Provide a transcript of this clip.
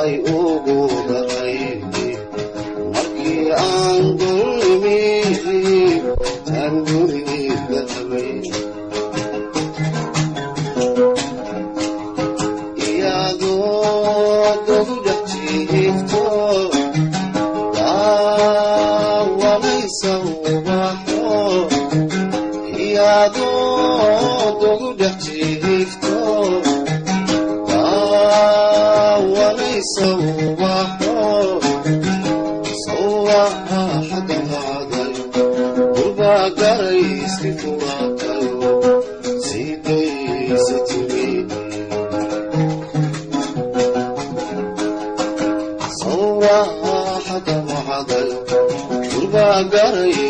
ay ugu dhaqayni markii aan dulmi aan guriga qabay iyadoo dogu dhex jiifto daawanaysa ubaxo iyadoo dogu dhex jiifto Garay